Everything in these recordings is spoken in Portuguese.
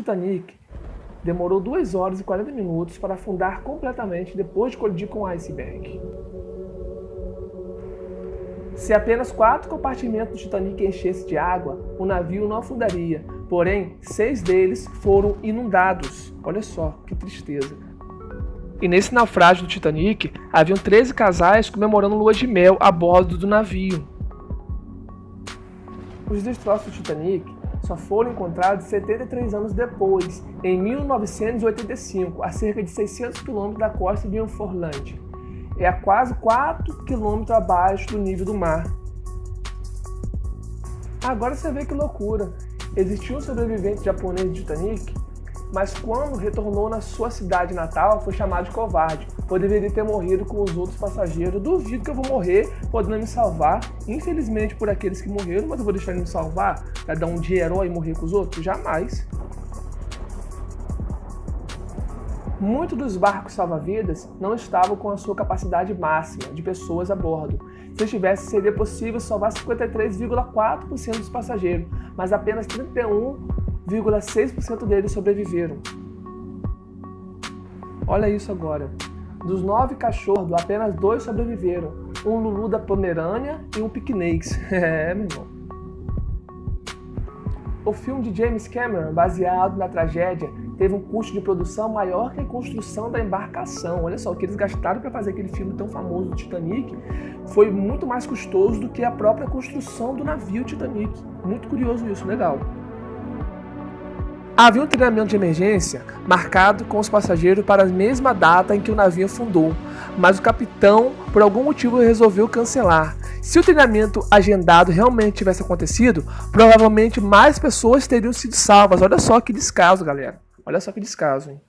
Titanic demorou 2 horas e 40 minutos para afundar completamente depois de colidir com o iceberg. Se apenas 4 compartimentos do Titanic enchessem de água, o navio não afundaria, porém 6 deles foram inundados. Olha só, que tristeza. E nesse naufrágio do Titanic, haviam 13 casais comemorando lua de mel a bordo do navio. Os destroços do Titanic só foram encontrados 73 anos depois, em 1985, a cerca de 600 km da costa de Newfoundland. É a quase 4 km abaixo do nível do mar. Agora você vê que loucura. Existiu um sobrevivente japonês do Titanic, mas quando retornou na sua cidade natal, foi chamado de covarde, pois deveria ter morrido com os outros passageiros. Duvido que eu vou morrer podendo me salvar, infelizmente por aqueles que morreram, mas eu vou deixar ele me salvar, pra dar um de herói e morrer com os outros? Jamais. Muitos dos barcos salva-vidas não estavam com a sua capacidade máxima de pessoas a bordo. Se estivesse, seria possível salvar 53,4% dos passageiros, mas apenas 31,6% deles sobreviveram. Olha isso agora. Dos 9 cachorros, apenas 2 sobreviveram. Um Lulu da Pomerânia e um piquenês. Meu irmão. O filme de James Cameron, baseado na tragédia, teve um custo de produção maior que a construção da embarcação. Olha só, o que eles gastaram para fazer aquele filme tão famoso do Titanic foi muito mais custoso do que a própria construção do navio Titanic. Muito curioso isso, legal. Havia um treinamento de emergência marcado com os passageiros para a mesma data em que o navio afundou, mas o capitão, por algum motivo, resolveu cancelar. Se o treinamento agendado realmente tivesse acontecido, provavelmente mais pessoas teriam sido salvas. Olha só que descaso, galera. Olha só que descaso, hein?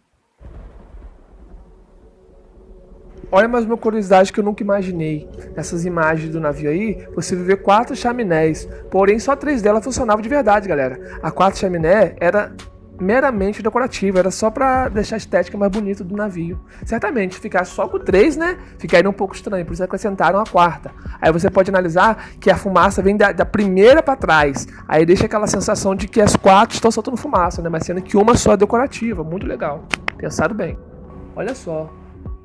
Olha mais uma curiosidade que eu nunca imaginei. Nessas imagens do navio aí, você vê 4 chaminés, porém só 3 delas funcionavam de verdade, galera. A 4 chaminé era meramente decorativa, era só para deixar a estética mais bonita do navio. Certamente, se ficar só com 3, né, ficaria um pouco estranho, por isso acrescentaram a 4ª. Aí você pode analisar que a fumaça vem da primeira para trás, aí deixa aquela sensação de que as 4 estão soltando fumaça, né, mas sendo que uma só é decorativa. Muito legal, pensaram bem. Olha só,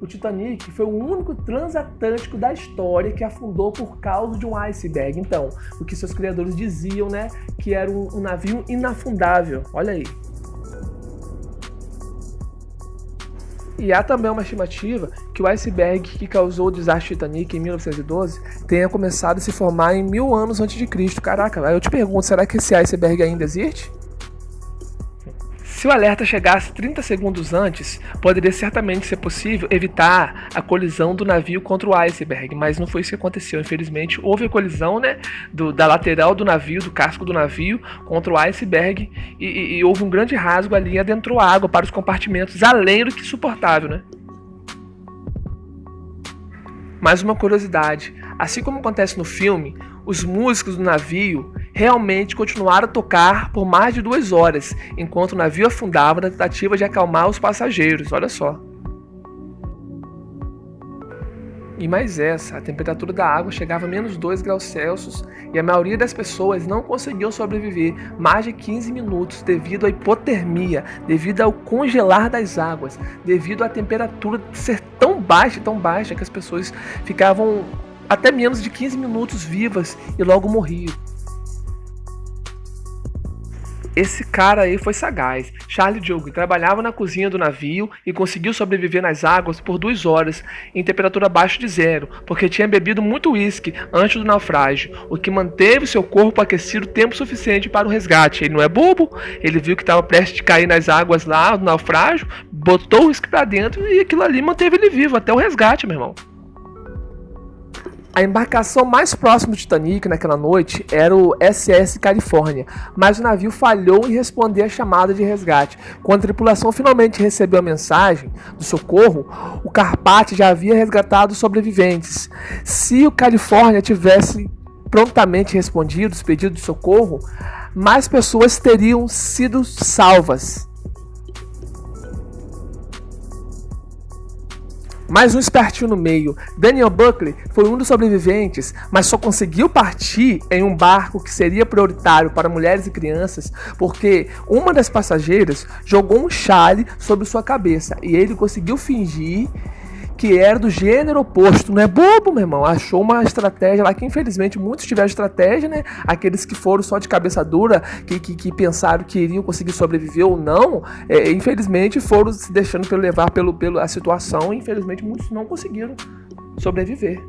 o Titanic foi o único transatlântico da história que afundou por causa de um iceberg. Então, o que seus criadores diziam, né, que era um navio inafundável. Olha aí. E há também uma estimativa que o iceberg que causou o desastre Titanic em 1912 tenha começado a se formar em 1000 anos antes de Cristo. Caraca, aí eu te pergunto, será que esse iceberg ainda existe? Se o alerta chegasse 30 segundos antes, poderia certamente ser possível evitar a colisão do navio contra o iceberg, mas não foi isso que aconteceu. Infelizmente, houve a colisão, né, da lateral do navio, do casco do navio, contra o iceberg, e houve um grande rasgo ali e adentrou água para os compartimentos, além do que suportável, né? Mais uma curiosidade, assim como acontece no filme, os músicos do navio realmente continuaram a tocar por mais de 2 horas, enquanto o navio afundava na tentativa de acalmar os passageiros. Olha só. E mais essa, a temperatura da água chegava a menos 2 graus Celsius e a maioria das pessoas não conseguiam sobreviver mais de 15 minutos devido à hipotermia, devido ao congelar das águas, devido à temperatura ser tão baixa que as pessoas ficavam até menos de 15 minutos vivas e logo morriam. Esse cara aí foi sagaz. Charlie Jough trabalhava na cozinha do navio e conseguiu sobreviver nas águas por 2 horas em temperatura abaixo de 0, porque tinha bebido muito uísque antes do naufrágio, o que manteve seu corpo aquecido tempo suficiente para o resgate. Ele não é bobo, ele viu que estava prestes a cair nas águas lá do naufrágio, botou o uísque para dentro e aquilo ali manteve ele vivo até o resgate, meu irmão. A embarcação mais próxima do Titanic naquela noite era o SS California, mas o navio falhou em responder à chamada de resgate. Quando a tripulação finalmente recebeu a mensagem do socorro, o Carpathia já havia resgatado os sobreviventes. Se o California tivesse prontamente respondido os pedidos de socorro, mais pessoas teriam sido salvas. Mais um espertinho no meio. Daniel Buckley foi um dos sobreviventes, mas só conseguiu partir em um barco que seria prioritário para mulheres e crianças, porque uma das passageiras jogou um chale sobre sua cabeça e ele conseguiu fingir que era do gênero oposto. Não é bobo, meu irmão. Achou uma estratégia lá que, infelizmente, muitos tiveram estratégia, né? Aqueles que foram só de cabeça dura, que pensaram que iriam conseguir sobreviver ou não, infelizmente foram se deixando levar pela situação e, infelizmente, muitos não conseguiram sobreviver.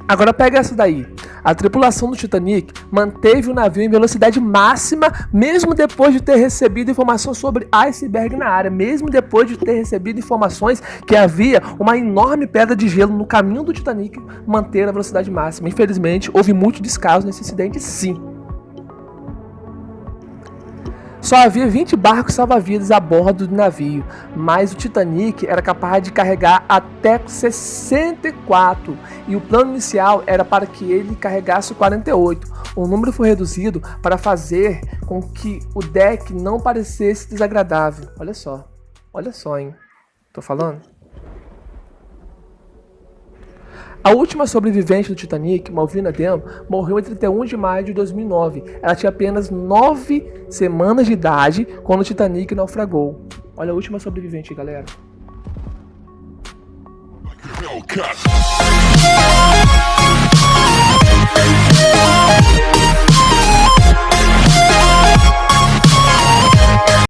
Agora pega essa daí. A tripulação do Titanic manteve o navio em velocidade máxima, mesmo depois de ter recebido informações sobre iceberg na área, mesmo depois de ter recebido informações que havia uma enorme pedra de gelo no caminho do Titanic, manter a velocidade máxima. Infelizmente, houve muitos descasos nesse acidente, sim. Só havia 20 barcos salva-vidas a bordo do navio, mas o Titanic era capaz de carregar até 64, e o plano inicial era para que ele carregasse 48. O número foi reduzido para fazer com que o deck não parecesse desagradável. Olha só, hein? Tô falando? A última sobrevivente do Titanic, Malvina Demo, morreu em 31 de maio de 2009. Ela tinha apenas 9 semanas de idade quando o Titanic naufragou. Olha a última sobrevivente, galera. Hellcat.